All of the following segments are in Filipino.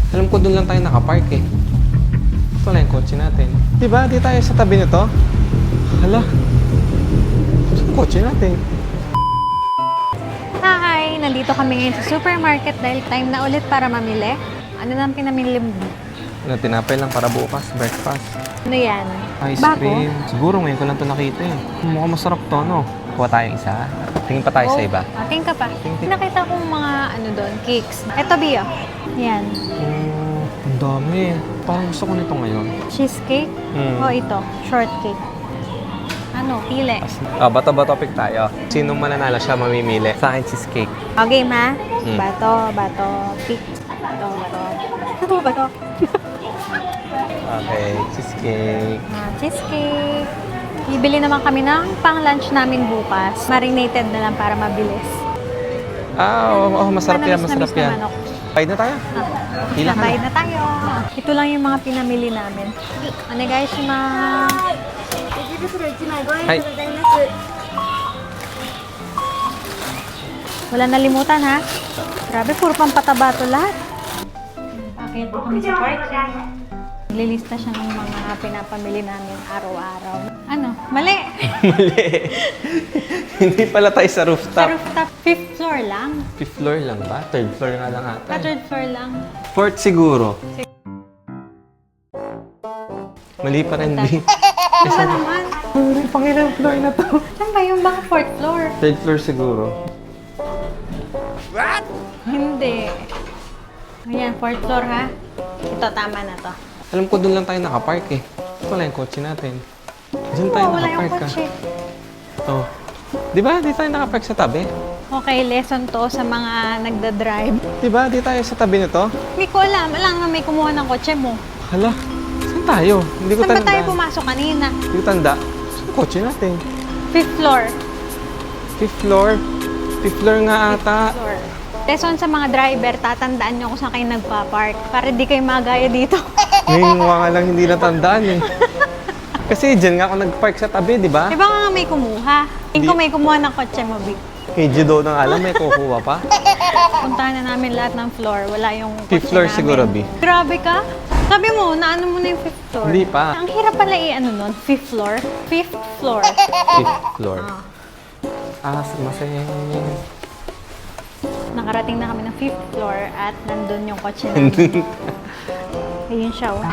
Alam ko doon lang tayo nakapark eh. Ito lang yung kotse natin. Diba? Di tayo sa tabi nito? Hala. Saan yung kotse natin? Hi! Nandito kami ngayon sa supermarket dahil time na ulit para mamili. Ano nang pinamili mo? Ano, tinapay lang para bukas, breakfast. Ano yan? Ice Bago? cream. Siguro ngayon ko lang ito nakita eh. Mukhang masarap to, no? Kuha tayong isa. Tingin pa tayo sa iba. Tingin ka pa. Tingin. Nakita kong mga ano doon, cakes. Eto, Bio. Yan. Oh, ang dami. Parang gusto ko nito ngayon. Cheesecake. Mm. O ito, shortcake. Ano, pili. Bato-bato pick tayo. Sinong mananalo siya mamimili? Sa akin, cheesecake. Okay, ma? Mm. Bato, pick. Bato. Ano ba to? Okay, cheesecake. Cheesecake. Bibili naman kami ng pang-lunch namin bukas. Marinated na lang para mabilis. Oo, masarap yan, masarap Manamis-namis na yan. manok. Bayad na tayo. Pila ka na. Bayad na tayo. Ito lang yung mga pinamili namin. Ano guys, yung mga... Hi. Wala nalimutan ha. Grabe, puro pampataba to lahat. Bakit po kami sa parking? Naglilista siya ng mga pinapamili namin araw-araw. Ano? Mali! Hindi pala tayo sa Sa rooftop. rooftop, 5th floor lang. 5th floor lang ba? 3rd floor nga lang ata. 3rd floor lang. 4th siguro. Mali pa rin, B. Ano ba naman? Pangilang floor na to. Saan ba yung baka 4th floor? 3rd floor siguro. Hindi. Ayan, 4th floor ha. Ito, tama na to. Alam ko doon lang tayo nakapark eh. Ito lang yung kotse natin. Diyan tayo Wala yung nakapark kotse. Oh. Di ba? Di tayo nakapark sa tabi. Okay, lesson to sa mga nagda-drive. Di ba? Di tayo sa tabi nito. Hindi ko alam. Alam naman may kumuha ng kotse mo. Hala. Saan tayo? Hindi ko Saan ba tanda. tayo pumasok kanina? Hindi ko tanda. Saan yung kotse natin? 5th floor. 5th floor? 5th floor nga ata. Floor. Lesson sa mga driver, tatandaan nyo kung saan kayo nagpa-park para di kayo magaya dito. Ngayon nga lang hindi natandaan eh. Kasi dyan nga ako nag-park sa tabi, di ba? Di ba nga may kumuha? Tingin ko may kumuha ng kotse mo, Vic. Kay Judo nang alam, may kukuha pa. Puntahan na namin lahat ng floor. Wala yung kotse 5th floor namin. siguro, B. Grabe ka. Sabi mo, naano mo na yung 5th floor? Hindi pa. Ang hirap pala i-ano nun, 5th floor. 5th floor. 5th floor. Masaya. Nakarating na kami ng 5th floor at nandun yung kotse namin. Ayun siya, oh.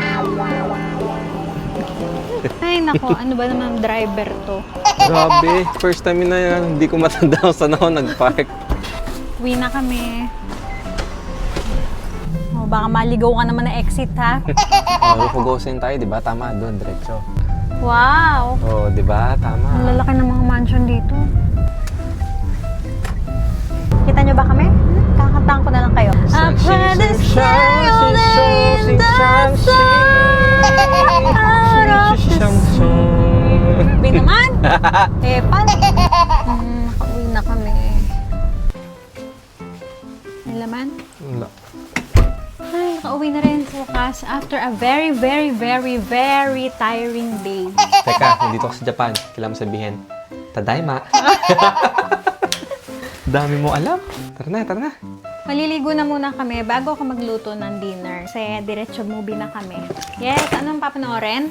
Ay, nako, ano ba naman driver to? Grabe. First time na yan. Hindi ko matanda kung saan ako nag-park. Uwi na kami. Oh, baka maligaw ka naman na exit, ha? Rufugosin tayo, di ba? Tama, doon, diretso. Wow! Oo, di ba? Tama. Ang lalaki ng mga mansion dito. Kita nyo ba kami? Kakantahan ko na lang kayo. I've heard the sound in the sun out of the sea. Sabi naman! Epan! Nakauwi na kami. May laman? Wala. Ay, nakauwi na rin sa wakas after a very, very, very, very tiring day. Teka, nandito ako sa Japan. Kailangan mo sabihin, Tadaima. Dami mo alam. Tara na, tara na. Maliligo na muna kami bago ako magluto ng dinner. Kasi diretso movie na kami. Yes, anong papanoorin?